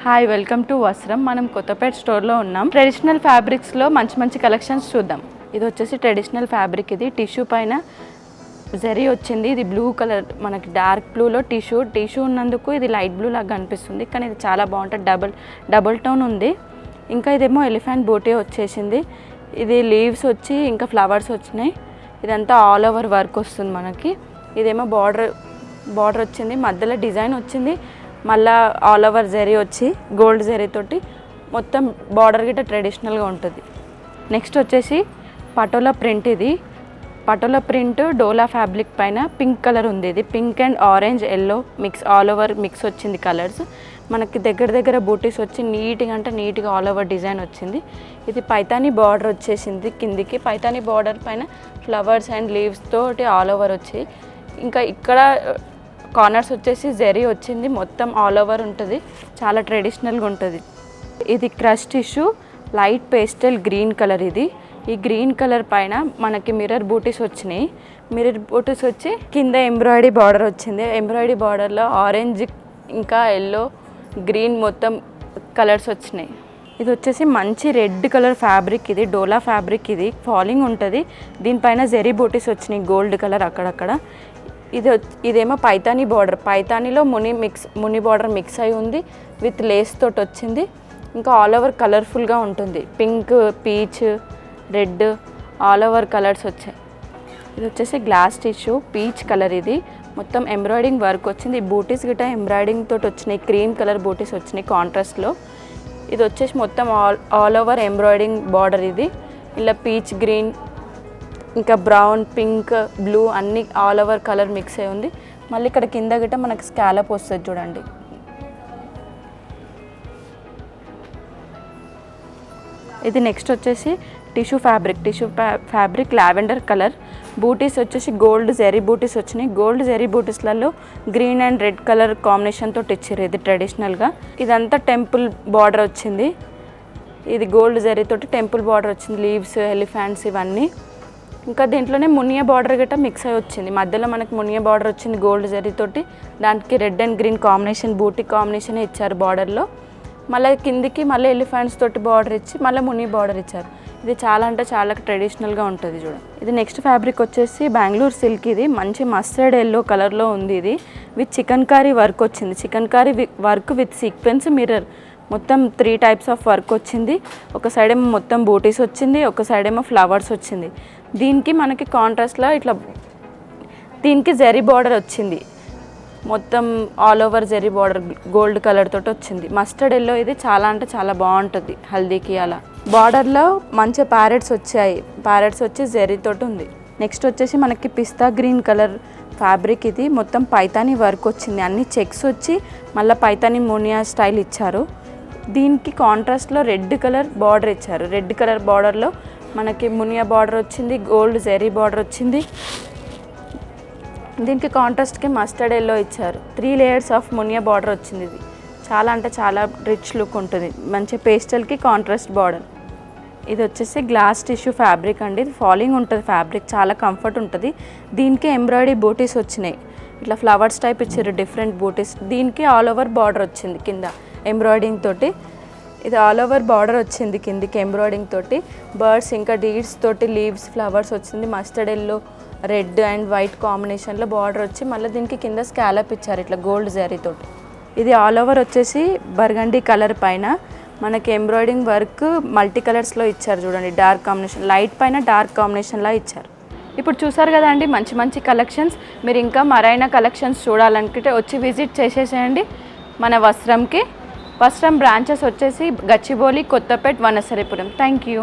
Hi welcome to వస్త్రం. మనం కొత్తపేట స్టోర్లో ఉన్నాం. ట్రెడిషనల్ ఫ్యాబ్రిక్స్లో మంచి మంచి కలెక్షన్స్ చూద్దాం. ఇది వచ్చేసి ట్రెడిషనల్ ఫ్యాబ్రిక్. ఇది టిష్యూ పైన జరీ వచ్చింది. ఇది బ్లూ కలర్, మనకి డార్క్ బ్లూలో టిష్యూ ఉన్నందుకు ఇది లైట్ బ్లూ లాగా కనిపిస్తుంది, కానీ ఇది చాలా బాగుంటుంది. డబుల్ టోన్ ఉంది. ఇంకా ఇదేమో ఎలిఫెంట్ బూటీ వచ్చేసింది. ఇది లీవ్స్ వచ్చి ఇంకా ఫ్లవర్స్ వచ్చినాయి. ఇదంతా ఆల్ ఓవర్ వర్క్ వస్తుంది మనకి. ఇదేమో బార్డర్ వచ్చింది, మధ్యలో డిజైన్ వచ్చింది, మళ్ళీ ఆల్ ఓవర్ జరీ వచ్చి గోల్డ్ జరీతోటి మొత్తం బార్డర్ గిట్ట ట్రెడిషనల్గా ఉంటుంది. నెక్స్ట్ వచ్చేసి పటోలా ప్రింట్. ఇది పటోలా ప్రింట్ డోలా ఫ్యాబ్రిక్ పైన పింక్ కలర్ ఉంది. ఇది pink and orange yellow mix, all over mix వచ్చింది కలర్స్. మనకి దగ్గర బూటీస్ వచ్చి నీట్గా ఆల్ ఓవర్ డిజైన్ వచ్చింది. ఇది పైతానీ బార్డర్ వచ్చేసింది కిందికి. పైతానీ బార్డర్ పైన ఫ్లవర్స్ అండ్ లీవ్స్ తోటి ఆల్ ఓవర్ వచ్చి, ఇంకా ఇక్కడ కార్నర్స్ వచ్చేసి జరీ వచ్చింది. మొత్తం ఆల్ ఓవర్ ఉంటుంది, చాలా ట్రెడిషనల్గా ఉంటుంది. ఇది crush tissue light pastel green colour. ఈ గ్రీన్ కలర్ పైన మనకి మిర్రర్ బూటీస్ వచ్చినాయి. మిర్రర్ బూటీస్ వచ్చి కింద ఎంబ్రాయిడరీ బార్డర్ వచ్చింది. ఎంబ్రాయిడరీ బార్డర్లో ఆరెంజ్ ఇంకా ఎల్లో గ్రీన్ మొత్తం కలర్స్ వచ్చినాయి. ఇది వచ్చేసి మంచి రెడ్ కలర్ ఫ్యాబ్రిక్. ఇది డోలా ఫ్యాబ్రిక్. ఇది ఫాలింగ్ ఉంటుంది. దీనిపైన జెరీ బూటీస్ వచ్చినాయి గోల్డ్ కలర్ అక్కడక్కడ. ఇదేమో పైతానీ బార్డర్. పైతానీలో ముని బార్డర్ మిక్స్ అయి ఉంది, విత్ లేస్ తోటి వచ్చింది. ఇంకా ఆల్ ఓవర్ కలర్ఫుల్గా ఉంటుంది. Pink, peach, red all over colours వచ్చాయి. ఇది వచ్చేసి గ్లాస్ టిష్యూ పీచ్ కలర్. ఇది మొత్తం ఎంబ్రాయిడింగ్ వర్క్ వచ్చింది. బూటీస్ గిట్ట ఎంబ్రాయిడింగ్ తోటి వచ్చినాయి. క్రీమ్ కలర్ బూటీస్ వచ్చినాయి కాంట్రాస్ట్లో. ఇది వచ్చేసి మొత్తం ఆల్ ఓవర్ ఎంబ్రాయిడింగ్ బార్డర్. ఇది ఇలా పీచ్ గ్రీన్ ఇంకా బ్రౌన్, పింక్, బ్లూ అన్ని ఆల్ ఓవర్ కలర్ మిక్స్ అయి ఉంది. మళ్ళీ ఇక్కడ కింద గిట్ట మనకి స్కాలప్ వస్తుంది చూడండి. ఇది నెక్స్ట్ వచ్చేసి tissue fabric lavender colour. Booties వచ్చేసి గోల్డ్ జెరీ బూటీస్ వచ్చినాయి. గోల్డ్ జెరీ బూటీస్లలో green and red colour combination తోటి ఇచ్చారు. ఇది ట్రెడిషనల్గా. ఇదంతా టెంపుల్ బార్డర్ వచ్చింది. ఇది గోల్డ్ జెరీతోటి టెంపుల్ బార్డర్ వచ్చింది, లీవ్స్, ఎలిఫెంట్స్ ఇవన్నీ. ఇంకా దీంట్లోనే మునియా బార్డర్ గట్రా మిక్స్ అయి వచ్చింది. మధ్యలో మనకి మునియా బార్డర్ వచ్చింది గోల్డ్ జరీతోటి. దానికి రెడ్ అండ్ గ్రీన్ కాంబినేషన్ బూటీ కాంబినేషన్ ఇచ్చారు బార్డర్లో. మళ్ళీ కిందికి మళ్ళీ ఎలిఫెంట్స్ తోటి బార్డర్ ఇచ్చి మళ్ళీ ముని బార్డర్ ఇచ్చారు. ఇది చాలా అంటే చాలా ట్రెడిషనల్గా ఉంటుంది చూడండి. ఇది నెక్స్ట్ ఫ్యాబ్రిక్ వచ్చేసి బెంగళూరు సిల్క్. ఇది మంచి మస్టర్డ్ ఎల్లో కలర్లో ఉంది. ఇది విత్ చికెన్ కారీ వర్క్ వచ్చింది. Chikankari work with sequence mirror మొత్తం 3 టైప్స్ ఆఫ్ వర్క్ వచ్చింది. ఒక సైడ్ ఏమో మొత్తం బూటీస్ వచ్చింది, ఒక సైడ్ ఏమో ఫ్లవర్స్ వచ్చింది. దీనికి మనకి కాంట్రాస్ట్లో ఇట్లా దీనికి జరీ బార్డర్ వచ్చింది. మొత్తం all over zari border gold colour తోటి వచ్చింది. Mustard yellow. ఇది చాలా అంటే చాలా బాగుంటుంది హల్దీకి. అలా బార్డర్లో మంచి ప్యారెట్స్ వచ్చాయి. ప్యారెట్స్ వచ్చి జరీతోటి ఉంది. నెక్స్ట్ వచ్చేసి మనకి పిస్తా గ్రీన్ కలర్ ఫ్యాబ్రిక్. ఇది మొత్తం పైతానీ వర్క్ వచ్చింది. అన్ని చెక్స్ వచ్చి మళ్ళీ పైతానీ మోనియా స్టైల్ ఇచ్చారు. దీనికి కాంట్రాస్ట్లో రెడ్ కలర్ బార్డర్ ఇచ్చారు. రెడ్ కలర్ బార్డర్లో మనకి మునియా బార్డర్ వచ్చింది, గోల్డ్ జెరీ బార్డర్ వచ్చింది. దీనికి కాంట్రాస్ట్కి మస్టర్డ్ ఎల్లో ఇచ్చారు. 3 లేయర్స్ ఆఫ్ మునియా బార్డర్ వచ్చింది. ఇది చాలా అంటే చాలా రిచ్ లుక్ ఉంటుంది. మంచి పేస్టల్కి కాంట్రాస్ట్ బార్డర్. ఇది వచ్చేసి గ్లాస్ టిష్యూ ఫ్యాబ్రిక్ అండి. ఇది ఫాలింగ్ ఉంటుంది ఫ్యాబ్రిక్, చాలా కంఫర్ట్ ఉంటుంది. దీనికి ఎంబ్రాయిడరీ బూటీస్ వచ్చినాయి. ఇట్లా ఫ్లవర్స్ టైప్ ఇచ్చారు, డిఫరెంట్ బూటీస్. దీనికి ఆల్ ఓవర్ బార్డర్ వచ్చింది కింద ఎంబ్రాయిడింగ్ తోటి. ఇది ఆల్ ఓవర్ బార్డర్ వచ్చింది కిందికి ఎంబ్రాయిడింగ్ తోటి. బర్డ్స్ ఇంకా డీడ్స్ తోటి లీవ్స్, ఫ్లవర్స్ వచ్చింది. Mustard yellow, red and white కాంబినేషన్లో బార్డర్ వచ్చి మళ్ళీ దీనికి కింద స్కాలప్ ఇచ్చారు ఇట్లా గోల్డ్ జరీతోటి. ఇది ఆల్ ఓవర్ వచ్చేసి బర్గండీ కలర్ పైన మనకి ఎంబ్రాయిడింగ్ వర్క్ మల్టీ కలర్స్లో ఇచ్చారు చూడండి. డార్క్ కాంబినేషన్, లైట్ పైన డార్క్ కాంబినేషన్లా ఇచ్చారు. ఇప్పుడు చూసారు కదా అండి మంచి మంచి కలెక్షన్స్. మీరు ఇంకా మరైనా కలెక్షన్స్ చూడాలనుకుంటే వచ్చి విజిట్ చేసేసేయండి మన వస్త్రంకి. వస్త్రం బ్రాంచెస్ వచ్చేసి గచ్చిబౌలి, కొత్తపేట్, వనసరిపురం. Thank you.